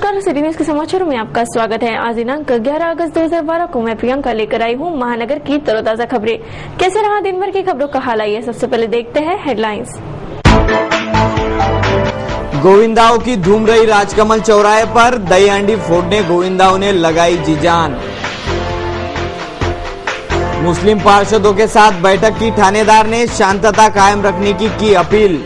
नमस्कार, city news के समाचारों में आपका स्वागत है। आज दिनांक 11 अगस्त 2012 को मैं प्रियंका लेकर आई हूँ महानगर की तरोताजा खबरें। कैसे रहा दिन भर की खबरों का हाल, आइए सबसे पहले देखते हैं हेडलाइंस। गोविंदाओं की धूम रही राजकमल चौराहे पर, दही हांडी फोड़ने गोविंदाओं ने लगाई जी जान। मुस्लिम पार्षदों के साथ बैठक की थानेदार ने शांतता कायम रखने की अपील।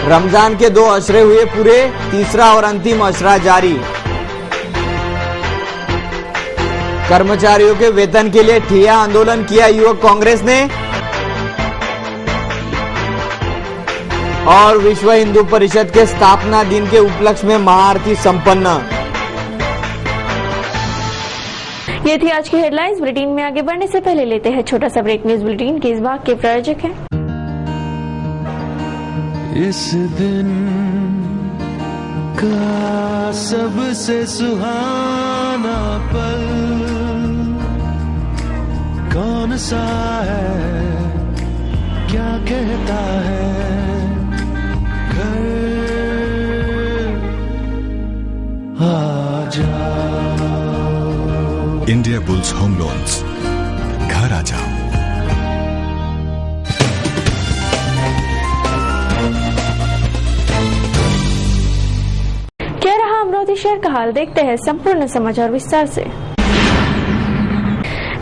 रमजान के 2 अशरे हुए पूरे, तीसरा और अंतिम अशरा जारी। कर्मचारियों के वेतन के लिए ठिया आंदोलन किया युवक कांग्रेस ने। और विश्व हिंदू परिषद के स्थापना दिन के उपलक्ष्य में महाआरती संपन्न। ये थी आज की हेडलाइंस। बुलेटिन में आगे बढ़ने से पहले लेते हैं छोटा सा ब्रेक। न्यूज बुलेटिन के इस भाग के प्रायोजक हैं इस दिन का सबसे सुहाना पल कौन सा है, क्या कहता है घर आ जाओ। इंडिया बुल्स होम लोन्स, घर आ जाओ। अमरावती शहर का हाल, देखते हैं संपूर्ण समाचार विस्तार से।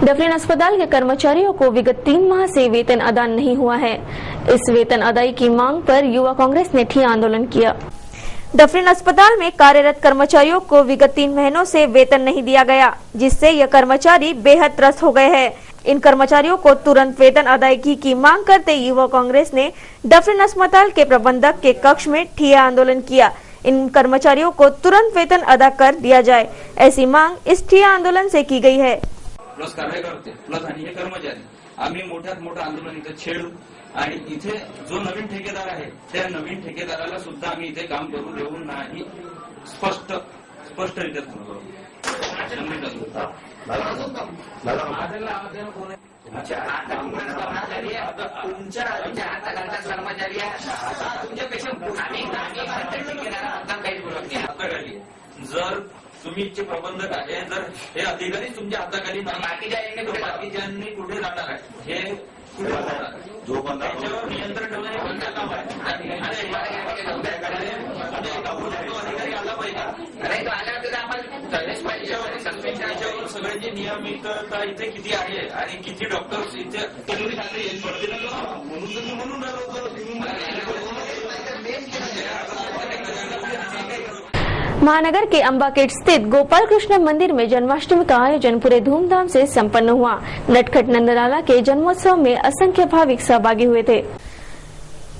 डफरिन अस्पताल के कर्मचारियों को विगत 3 माह से वेतन अदा नहीं हुआ है। इस वेतन अदाई की मांग पर युवा कांग्रेस ने ठिया आंदोलन किया। डफरिन अस्पताल में कार्यरत कर्मचारियों को विगत 3 महीनों से वेतन नहीं दिया गया, जिससे यह कर्मचारी बेहद त्रस्त हो गए हैं। इन कर्मचारियों को तुरंत वेतन अदायगी की मांग करते युवा कांग्रेस ने डफरिन अस्पताल के प्रबंधक के कक्ष में ठिया आंदोलन किया। इन कर्मचारियों को तुरंत वेतन अदा कर दिया जाए, ऐसी मांग इस ठिया आंदोलन से की गई है। प्लस कार्यकर्ते प्लस आणि हे कर्मचारी आम्ही मोठ्यात मोठं आंदोलन इथे छेडू आणि इथे जो नवीन ठेकेदार आहे त्या नवीन ठेकेदाराला सुद्धा आम्ही इथे काम करू देऊ नाही, स्पष्टरित्या सांगतो। जर तुम्हीचे प्रबंधक आहे, जर हे अधिकारी तुमच्या हाताखाली बाकीच्यांनी कुठे जाणार आहे, हे कुठे जाणार जो त्याच्यावर नियंत्रण ठेवणं हे कोणतं काम आहे? अधिकारी आला पाहिजे। सगळ्यांची नियमितता इथे किती आहे आणि किती डॉक्टर्स इथे म्हणून महानगर के अंबाकेट स्थित गोपाल कृष्ण मंदिर में जन्माष्टमी का आयोजन पूरे धूमधाम से संपन्न हुआ। नटखट नंदलाला के जन्मोत्सव में असंख्य भाविक सहभागी हुए थे।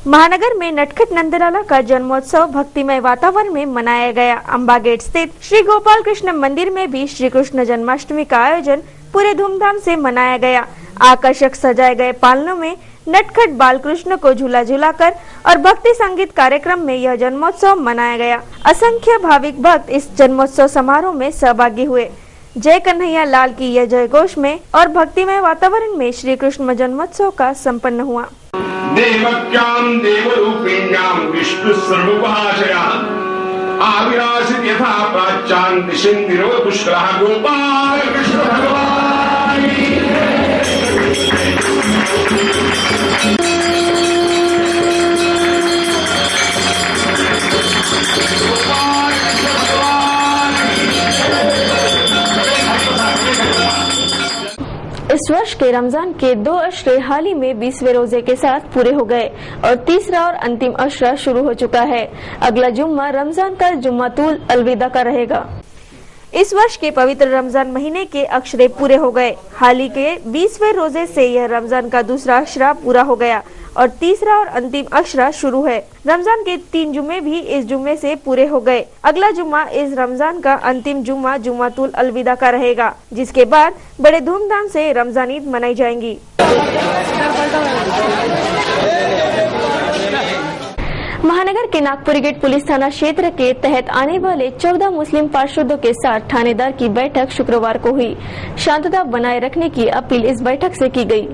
महानगर में नटखट नंदलाला का जन्मोत्सव भक्तिमय वातावरण में मनाया गया। अंबागेट स्थित श्री गोपाल कृष्ण मंदिर में भी श्री कृष्ण जन्माष्टमी का आयोजन पूरे धूमधाम से मनाया गया। आकर्षक सजाए गए पालनों में नटखट बालकृष्ण को झूला झूलाकर और भक्ति संगीत कार्यक्रम में यह जन्मोत्सव मनाया गया। असंख्य भाविक भक्त इस जन्मोत्सव समारोह में सहभागी हुए। जय कन्हैया लाल की यह जय घोष में और भक्तिमय वातावरण में श्री कृष्ण जन्मोत्सव का संपन्न हुआ। देवक्यां देवरूपिण्यां विष्णु सर्वभाषयां आविरासित यथा प्राच्यां दिशन्दिरो पुष्करः गोपाल कृष्ण भगवान की इस वर्ष के रमजान के 2 अशरे हाल ही में 20वें रोजे के साथ पूरे हो गए और तीसरा और अंतिम अशरा शुरू हो चुका है। अगला जुम्मा रमजान का जुम्मातुल अलविदा का रहेगा। इस वर्ष के पवित्र रमजान महीने के अशरे पूरे हो गए। हाल ही के 20वें रोजे से यह रमजान का दूसरा अशरा पूरा हो गया और तीसरा और अंतिम अशरा शुरू है। रमजान के 3 जुम्मे भी इस जुम्मे से पूरे हो गए। अगला जुम्मा इस रमजान का अंतिम जुम्मा जुम्मातुल अलविदा का रहेगा, जिसके बाद बड़े धूमधाम से रमजान ईद मनाई जाएंगी। महानगर के नागपुरी गेट पुलिस थाना क्षेत्र के तहत आने वाले 14 मुस्लिम पार्षदों के साथ थानेदार की बैठक शुक्रवार को हुई। शांतता बनाए रखने की अपील इस बैठक से की गई।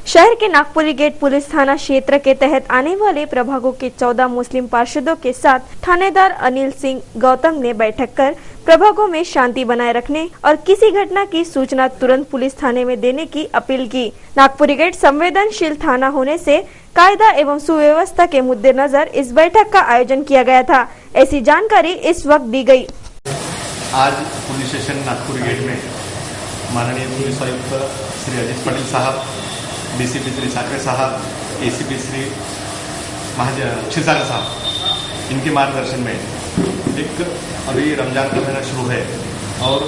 शहर के नागपुरी गेट पुलिस थाना क्षेत्र के तहत आने वाले प्रभागों के 14 मुस्लिम पार्षदों के साथ थानेदार अनिल सिंह गौतम ने बैठक कर प्रभागों में शांति बनाए रखने और किसी घटना की सूचना तुरंत पुलिस थाने में देने की अपील की। नागपुरी गेट संवेदनशील थाना होने से कायदा एवं सुव्यवस्था के मद्देनजर इस बैठक का आयोजन किया गया था। ऐसी जानकारी इस वक्त दी गई। आज पुलिस स्टेशन नागपुरी गेट में माननीय पुलिस आयुक्त श्री अजीत पटेल साहब, डीसीपी श्री साकरे साहब, एसीपी श्री क्षीरसागर साहब, इनके मार्गदर्शन में एक अभी रमजान का महीना शुरू है और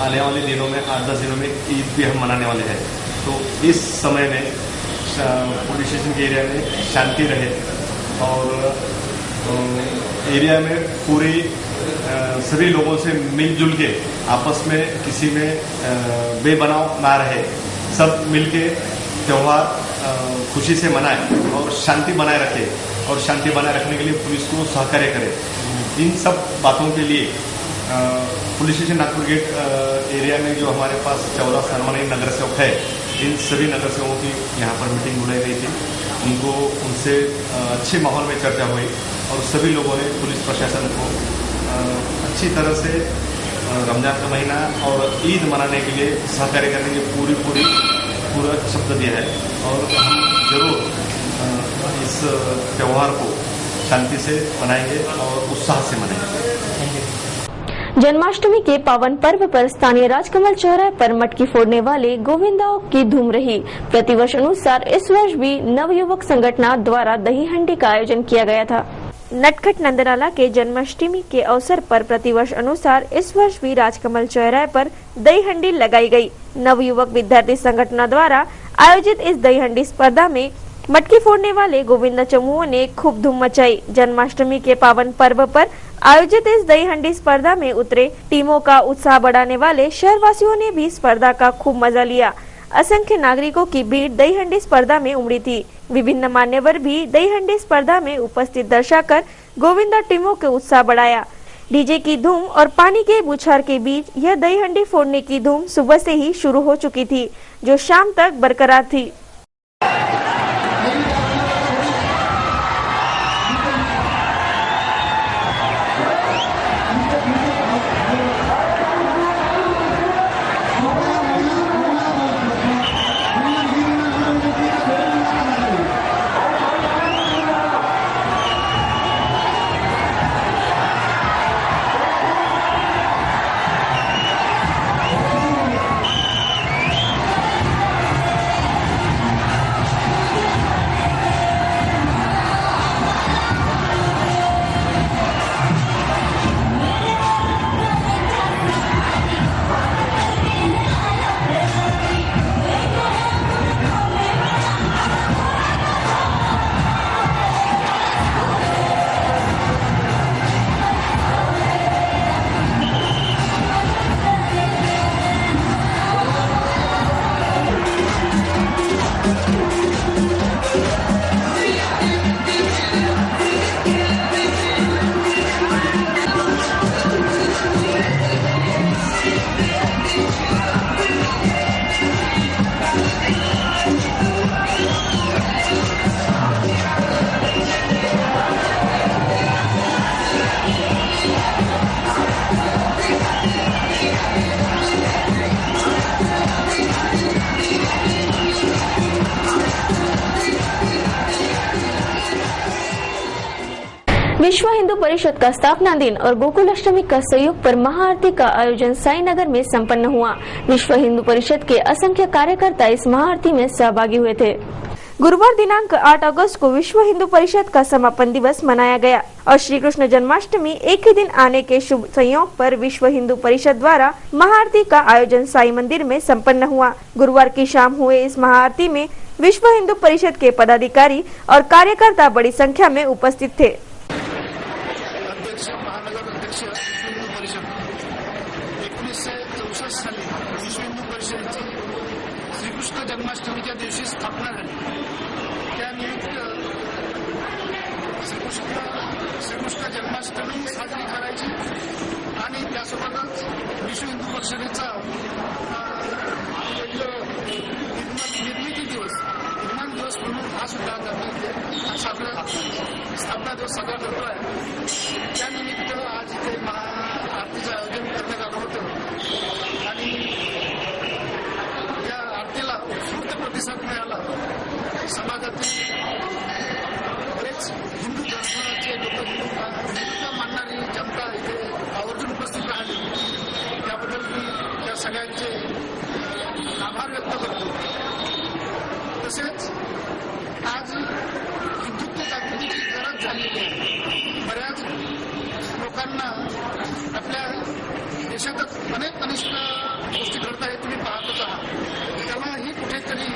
आने वाले दिनों में 8-10 दिनों में ईद भी हम मनाने वाले हैं। तो इस समय में पुलिस स्टेशन के एरिया में शांति रहे और एरिया में पूरी सभी लोगों से मिलजुल के आपस में किसी में बेबनाव ना रहे, सब मिलके त्योहार खुशी से मनाए और शांति बनाए रखे और शांति बनाए रखने के लिए पुलिस को सहकार्य करे। इन सब बातों के लिए police station Nagpur gate area में जो हमारे पास 14 सम्मानित नगर सेवक है, इन सभी नगर सेवकों की यहाँ पर मीटिंग बुलाई गई थी। उनसे अच्छे माहौल में चर्चा हुई और सभी लोगों ने पुलिस प्रशासन को अच्छी तरह से रमजान का महीना और ईद मनाने के लिए सहकार्य करने की पूरा शब्द दिया है और हम जरूर इस त्यौहार को शांति से मनाएंगे और उत्साह से मनाएंगे। जन्माष्टमी के पावन पर्व पर स्थानीय राजकमल चौराहे पर मटकी फोड़ने वाले गोविंदाओं की धूम रही। प्रतिवर्ष अनुसार इस वर्ष भी नवयुवक संगठन द्वारा दही हंडी का आयोजन किया गया था। नटखट नंदलाला के जन्माष्टमी के अवसर पर प्रतिवर्ष अनुसार इस वर्ष भी राजकमल चौराहे पर दही हंडी लगाई गई। नवयुवक विद्यार्थी संगठन द्वारा आयोजित इस दही हंडी स्पर्धा में मटकी फोड़ने वाले गोविंदा चमूओं ने खूब धूम मचाई। जन्माष्टमी के पावन पर्व पर आयोजित इस दही हंडी स्पर्धा में उतरे टीमों का उत्साह बढ़ाने वाले शहरवासियों ने भी स्पर्धा का खूब मजा लिया। असंख्य नागरिकों की भीड़ दही हंडी स्पर्धा में उमड़ी थी। विभिन्न मान्यवर भी दही हंडी स्पर्धा में उपस्थित दर्शाकर गोविंदा टीमों के उत्साह बढ़ाया। डीजे की धूम और पानी के बौछार के बीच यह दही हंडी फोड़ने की धूम सुबह से ही शुरू हो चुकी थी, जो शाम तक बरकरार थी। विश्व हिंदू परिषद का स्थापना दिन और गोकुल अष्टमी का सहयोग पर महाआरती का आयोजन साईनगर में संपन्न हुआ। विश्व हिंदू परिषद के असंख्य कार्यकर्ता इस महाआरती में सहभागी हुए थे। गुरुवार दिनांक 8 अगस्त को विश्व हिंदू परिषद का समापन दिवस मनाया गया और श्री कृष्ण जन्माष्टमी एक ही दिन आने के शुभ संयोग पर विश्व हिंदू परिषद द्वारा महाआरती का आयोजन साई मंदिर में संपन्न हुआ। गुरुवार की शाम हुए इस महाआरती में विश्व हिंदू परिषद के पदाधिकारी और कार्यकर्ता बड़ी संख्या में उपस्थित थे। महानगर अध्यक्ष विश्व हिंदू परिषद 1964 साली विश्व हिंदू परिषदेची श्रीकृष्ण जन्माष्टमीच्या दिवशी स्थापना झाली। त्यानिमित्त श्रीकृष्ण जन्माष्टमी साजरी करायची आणि त्यासोबतच विश्व हिंदू परिषदेचा निर्मिती दिवस जो साजरा करतो आहे त्यानिमित्त आज इथे महाआरतीचं आयोजन करण्यात आलं होतं आणि या आरतीला उत्स्फूर्त प्रतिसाद मिळाला. समाजातील बरेच हिंदू धर्माचे लोक हिंदुत्व मानणारी जनता इथे आवर्जून उपस्थित राहिली. त्याबद्दल मी त्या सगळ्यांचे आभार व्यक्त करतो. तसेच आज हिंदुत्व जागृतीची गरज झालेली आहे. बऱ्याच लोकांना आपल्या देशातच अनेक अनिष्ट गोष्टी घडत आहेत, तुम्ही पाहतच आहात. त्यालाही कुठेतरी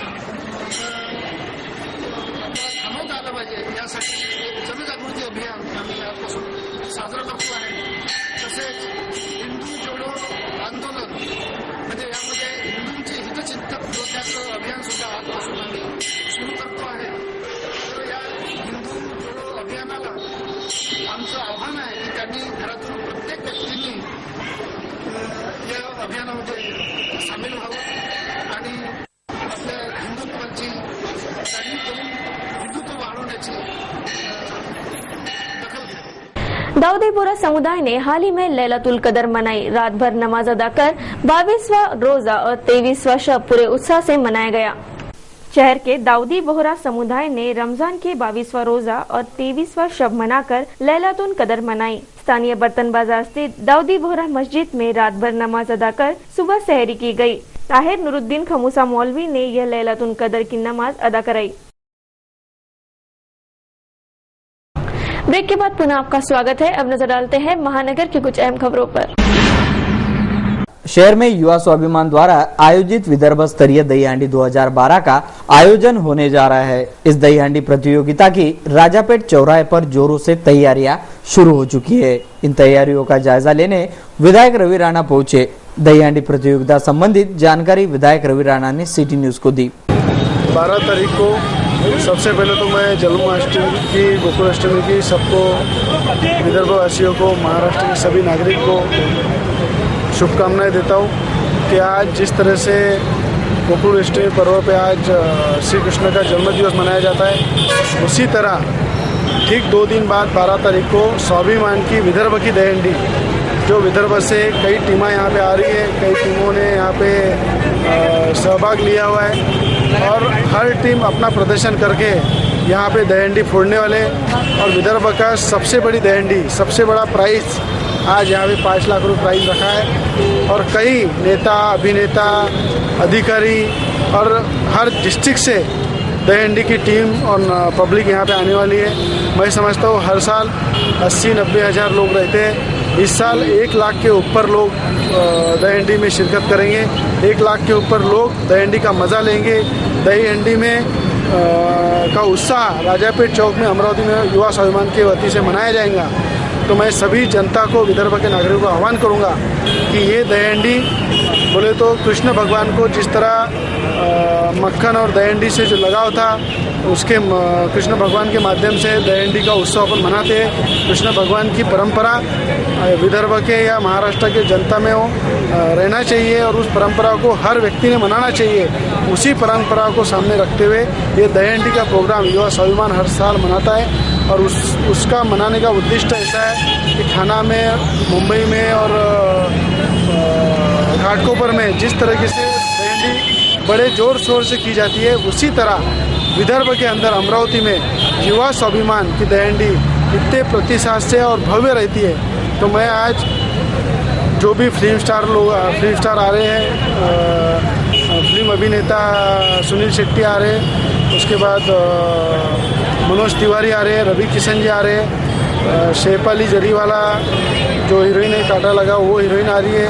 थांबवता आलं पाहिजे. यासाठी एक जनजागृती अभियान आम्ही आजपासून साजरं करतो आहे. तसेच हिंदू जोडो आंदोलन म्हणजे यामध्ये हिंदूंचे हितचिंतक जोडण्याचं अभियान सुद्धा आजपासून आम्ही सुरू करतो आहे. तर या हिंदू जोडो अभियानाला आमचं आव्हान आहे की त्यांनी घरातून प्रत्येक व्यक्तींनी या अभियानामध्ये सामील व्हावं आणि आपल्या हिंदुत्वाची जाणीव करून हिंदुत्व वाढवण्याची दखल घ्यावी. दाऊदीपुरा समुदाय ने हाल ही में लैलतुल कदर मनाई. रात भर नमाज अदा कर 22वां रोजा और 23वां शब पूरे उत्साह से मनाया गया. शहर के दाऊदी बोहरा समुदाय ने रमजान के 22वां रोजा और 23वां शब मनाकर लैलतुल कदर मनाई. स्थानीय बर्तन बाजार स्थित दाऊदी बोहरा मस्जिद में रात भर नमाज अदा कर सुबह सहरी की गई. ताहिर नूरुद्दीन खमूसा मौलवी ने यह लैलतुल कदर की नमाज अदा कराई. ब्रेक के बाद पुनः आपका स्वागत है. अब नजर डालते हैं महानगर की कुछ अहम खबरों पर. शहर में युवा स्वाभिमान द्वारा आयोजित विदर्भ स्तरीय दही हांडी 2012 का आयोजन होने जा रहा है. इस दही हांडी प्रतियोगिता की राजापेट चौराहे पर जोरों से तैयारियां शुरू हो चुकी है. इन तैयारियों का जायजा लेने विधायक रवि राणा पहुंचे. दही हांडी प्रतियोगिता संबंधित जानकारी विधायक रवि राणा ने सिटी न्यूज को दी. 12 तारीख को सबसे पहले तो मैं जन्माष्टमी की, गोकुलाष्टमी की सबको, विदर्भवासियों को, महाराष्ट्र के सभी नागरिक को शुभकामनाएं देता हूँ कि आज जिस तरह से गोकुलाष्टमी पर्व पे आज श्री कृष्ण का जन्मदिवस मनाया जाता है, उसी तरह ठीक 2 दिन बाद 12 तारीख को स्वाभिमान की विदर्भ की दहीहंडी, जो विदर्भ से कई टीमें यहाँ पे आ रही है, कई टीमों ने यहाँ पे सहभाग लिया हुआ है और हर टीम अपना प्रदर्शन करके यहाँ पे दहीहंडी फोड़ने वाले. और विदर्भ का सबसे बड़ी दहीहंडी, सबसे बड़ा प्राइज आज यहाँ पे 5 लाख रुपये प्राइज रखा है. और कई नेता, अभिनेता, अधिकारी और हर डिस्ट्रिक्ट से दहीहंडी की टीम और पब्लिक यहाँ पे आने वाली है. मैं समझता हूँ हर साल 80-90 हज़ार लोग रहते हैं. इस साल 1 लाख के ऊपर लोग दहीहंडी में शिरकत करेंगे. 1 लाख के ऊपर लोग दहीहंडी का मज़ा लेंगे. दहीहंडी में का उत्साह राजापेट चौक में अमरावती में युवा स्वाभिमान के वती से मनाया जाएगा. तो मैं सभी जनता को, विदर्भ के नागरिकों को आह्वान करूंगा कि ये दहीहंडी बोले तो कृष्ण भगवान को जिस तरह मक्खन और दहीहंडी से जो लगाव था, उसके कृष्ण भगवान के माध्यम से दहीहंडी का उत्सव अपन मनाते हैं. कृष्ण भगवान की परंपरा विदर्भ के या महाराष्ट्र के जनता में हो रहना चाहिए और उस परंपरा को हर व्यक्ति ने मनाना चाहिए. उसी परंपरा को सामने रखते हुए ये दहीहंडी का प्रोग्राम युवा स्वाभिमान हर साल मनाता है. और उसका मनाने का उद्देश्य ऐसा है कि थाना में, मुंबई में और घाटकोपर में जिस तरीके से दहीहंडी बड़े जोर शोर से की जाती है, उसी तरह विदर्भ के अंदर अमरावती में युवा स्वाभिमान की दहीहंडी इतने प्रतिसाद से और भव्य रहती है. तो मैं आज जो भी फिल्म स्टार आ रहे हैं, फिल्म अभिनेता सुनील शेट्टी आ रहे हैं, उसके बाद मनोज तिवारी आ रहे हैं, रवि किशन जी आ रहे हैं, शेफाली जरीवाला जो हीरोइन है कांटा लगा वो हीरोइन आ रही है.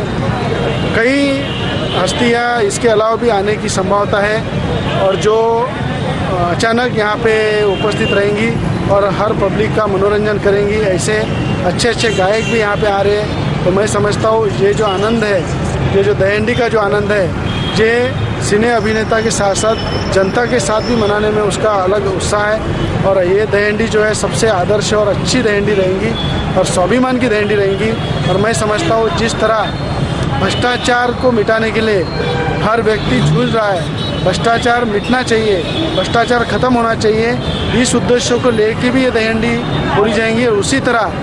कई हस्तियाँ इसके अलावा भी आने की संभावना है और जो अचानक यहाँ पे उपस्थित रहेंगी और हर पब्लिक का मनोरंजन करेंगी. ऐसे अच्छे अच्छे गायक भी यहाँ पे आ रहे हैं. तो मैं समझता हूँ ये जो आनंद है, ये जो दहीहंडी का जो आनंद है, ये सिने अभिनेता के साथ साथ जनता के साथ भी मनाने में उसका अलग उत्साह है. और ये दहीहंडी जो है सबसे आदर्श और अच्छी दहीहंडी रहेंगी और स्वाभिमान की दहीहंडी रहेंगी. और मैं समझता हूँ जिस तरह भ्रष्टाचार को मिटाने के लिए हर व्यक्ति जूझ रहा है, भ्रष्टाचार मिटना चाहिए, भ्रष्टाचार खत्म होना चाहिए। इस उद्देश्यों को लेके भी ये दहीहंडी फोड़ी जाएंगी। और उसी तरह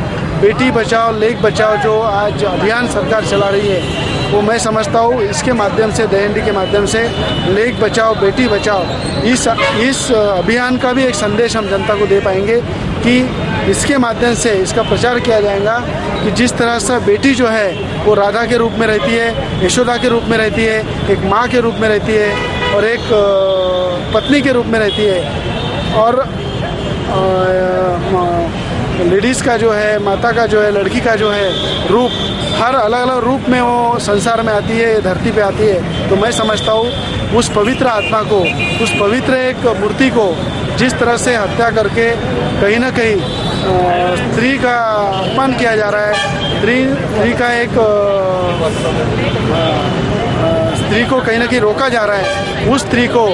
बेटी बचाओ लेक बचाओ जो आज अभियान सरकार चला रही है, वो मैं समझता हूँ इसके माध्यम से, दहीहंडी के माध्यम से लेक बचाओ बेटी बचाओ, इस अभियान का भी एक संदेश हम जनता को दे पाएंगे कि इसके माध्यम से इसका प्रचार किया जाएगा कि जिस तरह से बेटी जो है वो राधा के रूप में रहती है, यशोदा के रूप में रहती है, एक माँ के रूप में रहती है और एक पत्नी के रूप में रहती है। और लेडीज़ का जो है, माता का जो है, लड़की का जो है रूप, हर अलग अलग रूप में वो संसार में आती है, धरती पे आती है। तो मैं समझता हूँ उस पवित्र आत्मा को, उस पवित्र एक मूर्ति को जिस तरह से हत्या करके कहीं ना कहीं स्त्री का अपमान किया जा रहा है, स्त्री का एक स्त्री को कहीं ना कहीं रोका जा रहा है, उस स्त्री को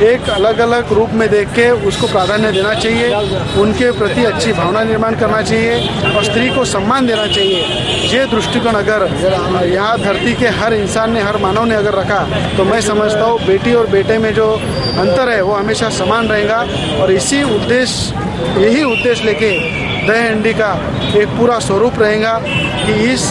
एक अलग अलग रूप में देख के उसको प्राधान्य देना चाहिए, उनके प्रति अच्छी भावना निर्माण करना चाहिए और स्त्री को सम्मान देना चाहिए। ये दृष्टिकोण अगर यहाँ धरती के हर इंसान ने, हर मानव ने अगर रखा तो मैं समझता हूँ बेटी और बेटे में जो अंतर है वो हमेशा समान रहेगा। और यही उद्देश्य लेके दहीहंडी का एक पूरा स्वरूप रहेगा कि इस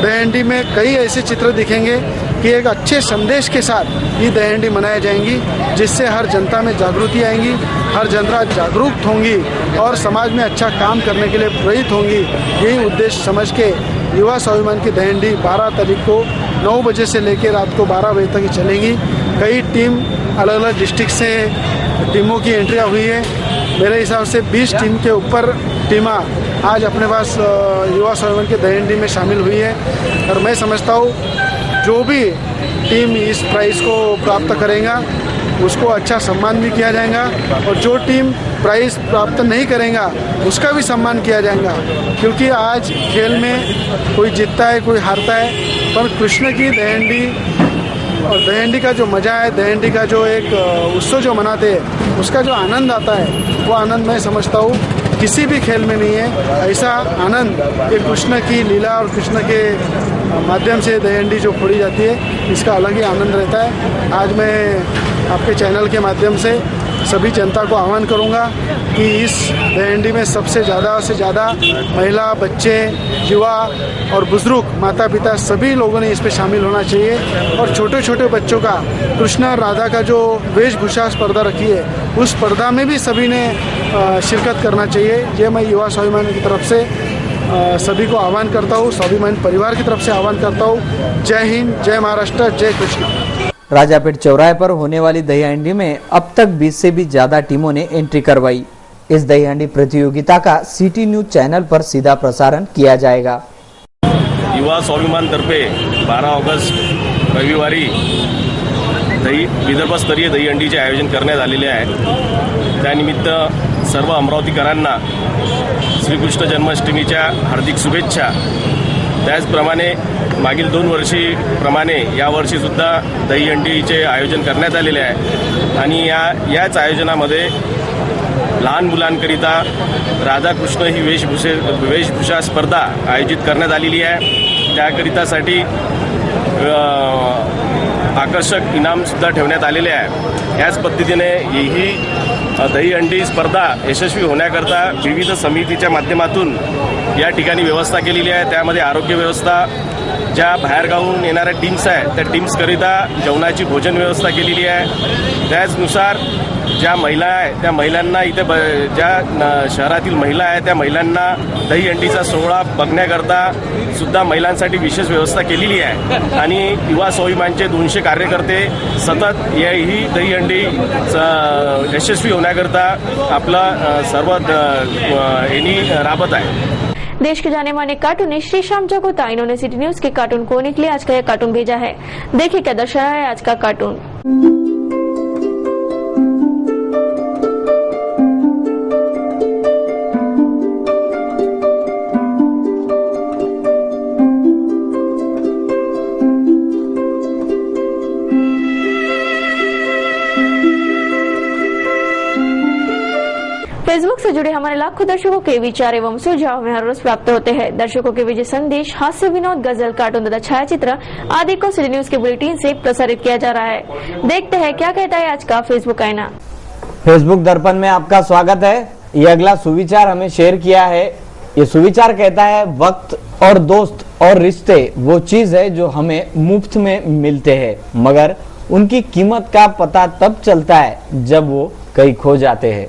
दहीहंडी में कई ऐसे चित्र दिखेंगे कि एक अच्छे संदेश के साथ ये दहीहंडी मनाई जाएंगी, जिससे हर जनता में जागृति आएंगी, हर जनता जागरूक होंगी और समाज में अच्छा काम करने के लिए प्रेरित होंगी। यही उद्देश्य समझ के युवा स्वाभिमान की दहीहंडी 12 तारीख को 9 बजे से लेकर रात को 12 बजे तक ही चलेंगी। कई टीम अलग अलग डिस्ट्रिक्ट से टीमों की एंट्रियाँ हुई है। मेरे हिसाब से 20 टीम के ऊपर टीमां आज अपने पास युवा स्वाभिमान की दहीहंडी में शामिल हुई है। और मैं समझता हूँ जो भी टीम इस प्राइज़ को प्राप्त करेगा उसको अच्छा सम्मान भी किया जाएगा और जो टीम प्राइज़ प्राप्त नहीं करेगा उसका भी सम्मान किया जाएगा। क्योंकि आज खेल में कोई जीतता है, कोई हारता है, पर कृष्ण की दहीहंडी और दहीहंडी का जो मज़ा है, दहीहंडी का जो एक उत्सव जो मनाते हैं, उसका जो आनंद आता है वो आनंद मैं समझता हूँ किसी भी खेल में नहीं है। ऐसा आनंद ये कृष्ण की लीला और कृष्ण के माध्यम से दहीहंडी जो फोड़ी जाती है, इसका अलग ही आनंद रहता है। आज मैं आपके चैनल के माध्यम से सभी जनता को आह्वान करूंगा कि इस दहीहंडी में सबसे ज़्यादा से ज़्यादा महिला, बच्चे, युवा और बुजुर्ग, माता पिता सभी लोगों ने इस पे शामिल होना चाहिए। और छोटे छोटे बच्चों का कृष्ण और राधा का जो वेशभूषा स्पर्धा रखी है, उस स्पर्धा में भी सभी ने शिरकत करना चाहिए। ये मैं युवा स्वाभिमान की तरफ से सभी को आह्वान करता हूँ, स्वाभिमान परिवार की तरफ से आह्वान करता हूँ। जय हिंद, जय महाराष्ट्र, जय कृष्ण। राजापेट चौराहे पर होने वाली दहीहंडी में अब तक 20 से भी ज्यादा टीमों ने एंट्री करवाई। इस दहीहंडी प्रतियोगिता का सिटी न्यूज चैनल पर सीधा प्रसारण किया जाएगा। युवा स्वाभिमान तर्फे 12 ऑगस्ट रविवारी विदर्भस्तरीय दहीहंडीचे आयोजन करण्यात आलेले आहे। त्यानिमित्त सर्व अमरावतीकरांना श्रीकृष्ण जन्माष्टमीच्या हार्दिक शुभेच्छा। त्याचप्रमाणे मागील 2 वर्षीप्रमाणे यावर्षीसुद्धा दहीहंडीचे आयोजन करण्यात आलेले आहे आणि याच आयोजनामध्ये लहान मुलांकरिता राधाकृष्ण ही वेशभूषा स्पर्धा आयोजित करण्यात आलेली आहे। त्याकरितासाठी आकर्षक इनामसुद्धा ठेवण्यात आलेले आहे। याच पद्धतीने ही दहीहंडी स्पर्धा यशस्वी होण्याकरता विविध समितीच्या माध्यमातून या ठिकाणी व्यवस्था केलेली आहे। त्यामध्ये आरोग्य व्यवस्था, ज्या बाहेरगावून येणाऱ्या टीम्स आहेत त्या टीम्सकरिता जेवणाची भोजन व्यवस्था केलेली आहे। त्याचनुसार ज्या महिला आहेत त्या महिलांना इथे ज्या शहरातील महिला आहेत त्या महिलांना दहीहंडीचा सोहळा बघण्याकरता सुद्धा महिलांसाठी विशेष व्यवस्था केलेली आहे आणि युवा स्वाभिमानचे 200 कार्यकर्ते सतत ही दहीहंडी यशस्वी होण्याकरता आपला सर्व यांनी राबत आहे। देश के जाने माने कार्टूनिस्ट श्री श्याम जगोता, इन्होंने सिटी न्यूज के कार्टून कोने के लिए आज का यह कार्टून भेजा है। देखिए क्या दर्शाया है आज का कार्टून। फेसबुक से जुड़े हमारे लाखों दर्शकों के विचार एवं सुझाव हमें हर रोज प्राप्त होते हैं। दर्शकों के विजय संदेश, हास्य विनोद, गजल, कार्टून तथा छायाचित्र आदि को सिटी न्यूज के बुलेटिन से प्रसारित किया जा रहा है। देखते हैं क्या कहता है आज का फेसबुक आईना। फेसबुक दर्पण में आपका स्वागत है। ये अगला सुविचार हमें शेयर किया है। ये सुविचार कहता है, वक्त और दोस्त और रिश्ते वो चीज है जो हमें मुफ्त में मिलते हैं, मगर उनकी कीमत का पता तब चलता है जब वो कहीं खो जाते हैं।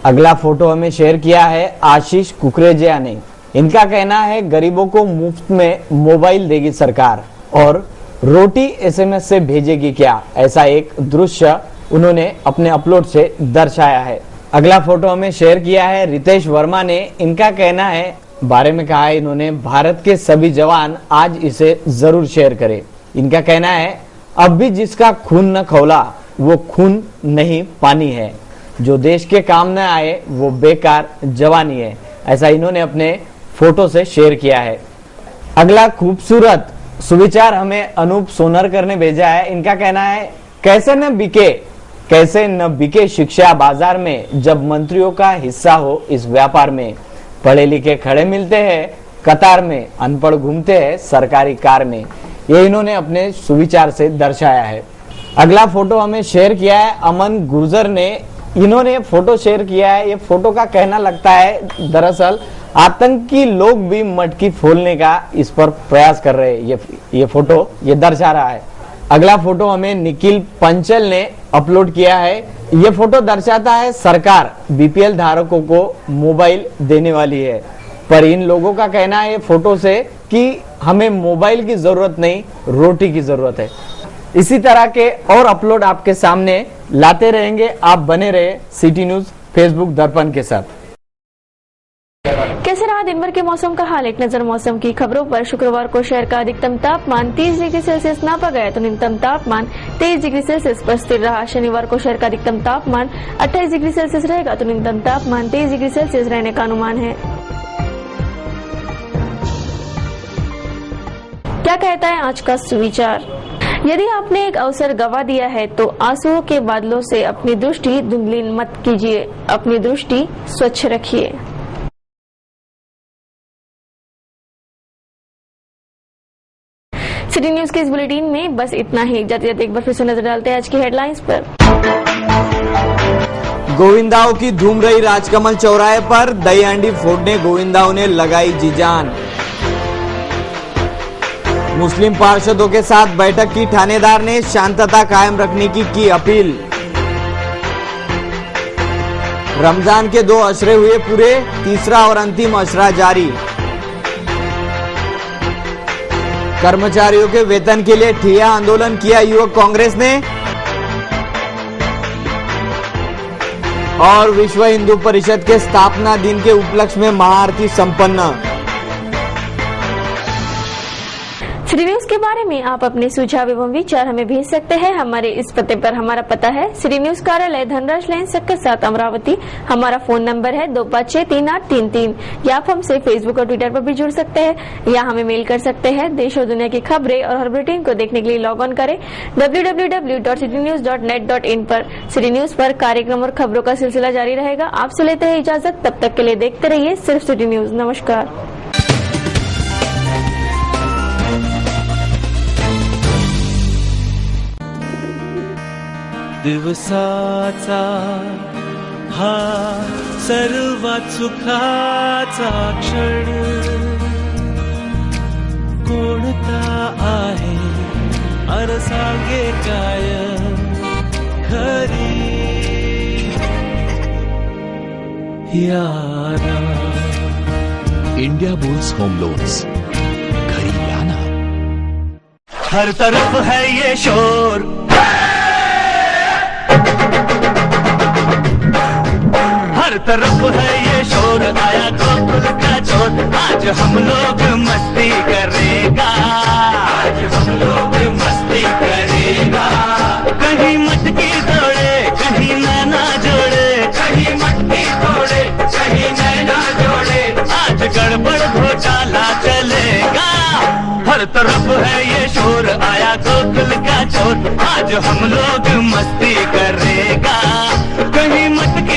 अगला फोटो हमें शेयर किया है आशीष कुकरेजिया ने। इनका कहना है, गरीबों को मुफ्त में मोबाइल देगी सरकार और रोटी एसएमएस से भेजेगी क्या, ऐसा एक दृश्य उन्होंने अपने अपलोड से दर्शाया है। अगला फोटो हमें शेयर किया है रितेश वर्मा ने। इनका कहना है, बारे में कहा है इन्होंने, भारत के सभी जवान आज इसे जरूर शेयर करें। इनका कहना है, अब भी जिसका खून न खौला वो खून नहीं पानी है, जो देश के काम न आए वो बेकार जवानी है, ऐसा इन्होंने अपने फोटो से शेयर किया है। अगला खूबसूरत सुविचार हमें अनूप सोनरकर ने भेजा है। इनका कहना है, कैसे न बिके शिक्षा बाजार में, जब मंत्रियों का हिस्सा हो इस व्यापार में। पढ़े लिखे खड़े मिलते हैं कतार में, अनपढ़ घूमते हैं सरकारी कार में। ये इन्होंने अपने सुविचार से दर्शाया है। अगला फोटो हमें शेयर किया है अमन गुर्जर ने। इन्होंने फोटो शेयर किया है। ये फोटो का कहना लगता है, दरअसल आतंकी लोग भी मटकी फोड़ने का इस पर प्रयास कर रहे हैं। ये फोटो ये दर्शा रहा है। अगला फोटो हमें निखिल पंचल ने अपलोड किया है। ये फोटो दर्शाता है, सरकार बीपीएल धारकों को मोबाइल देने वाली है, पर इन लोगों का कहना है ये फोटो से कि हमें मोबाइल की जरूरत नहीं, रोटी की जरूरत है। इसी तरह के और अपलोड आपके सामने लाते रहेंगे। आप बने रहे सिटी न्यूज फेसबुक दर्पण के साथ। कैसे रहा दिन भर के मौसम का हाल, एक नजर मौसम की खबरों पर। शुक्रवार को शहर का अधिकतम तापमान 30 डिग्री सेल्सियस नापा गया तो न्यूनतम तापमान 23 डिग्री सेल्सियस पर स्थिर रहा। शनिवार को शहर का अधिकतम तापमान 28 डिग्री सेल्सियस रहेगा तो न्यूनतम तापमान 23 डिग्री सेल्सियस रहने का अनुमान है। क्या कहता है आज का सुविचार? यदि आपने एक अवसर गवा दिया है तो आंसुओं के बादलों से अपनी दृष्टि धुंधली मत कीजिए, अपनी दृष्टि स्वच्छ रखिए। सिटी न्यूज के इस बुलेटिन में बस इतना ही। जाते जाते एक बार फिर से नजर डालते हैं आज की हेडलाइंस पर। गोविंदाओं की धूम रही राजकमल चौराहे पर, दही हांडी फोड़ने गोविंदाओं ने लगाई जी जान। मुस्लिम पार्षदों के साथ बैठक की थानेदार ने शांतता कायम रखने की अपील। रमजान के 2 अशरे हुए पूरे, तीसरा और अंतिम अशरा जारी। कर्मचारियों के वेतन के लिए ठिया आंदोलन किया युवक कांग्रेस ने। और विश्व हिंदू परिषद के स्थापना दिन के उपलक्ष्य में महाआरती संपन्न। सिटी न्यूज के बारे में आप अपने सुझाव एवं विचार हमें भेज सकते हैं। हमारे इस पते पर हमारा पता है सिटी न्यूज कार्यालय धनराज लाइन सेक्टर 7 अमरावती। हमारा फोन नंबर है 25633833। या आप हमसे फेसबुक और ट्विटर पर भी जुड़ सकते हैं या हमें मेल कर सकते हैं। देश और दुनिया की खबरें और हर बुलेटिन को देखने के लिए लॉग ऑन करें www.citynews.net.in पर। सिटी न्यूज पर कार्यक्रम और खबरों का सिलसिला जारी रहेगा। आपसे लेते हैं इजाजत, तब तक के लिए देखते रहिए सिर्फ सिटी न्यूज। नमस्कार। दिवसाचा हा सर्वात सुखाचा क्षण कोणता आहे अर सांगे काय खरी यारा। इंडिया बुल्स होम लोन्स, घरी या ना। हर तरफ है ये शोर, हर तरफ है ये शोर, आया गोकुल का चोर। आज हम लोग मस्ती करेगा, आज हम लोग मस्ती करेगा। कहीं मटकी दौड़े, कहीं नैना जोड़े, कहीं मटकी दौड़े, कहीं नैना जोड़े। आज गड़बड़ घोटाला चलेगा, हर तरफ है ये शोर, आया गोकुल का चोर। आज हम लोग मस्ती करेगा, कहीं मटकी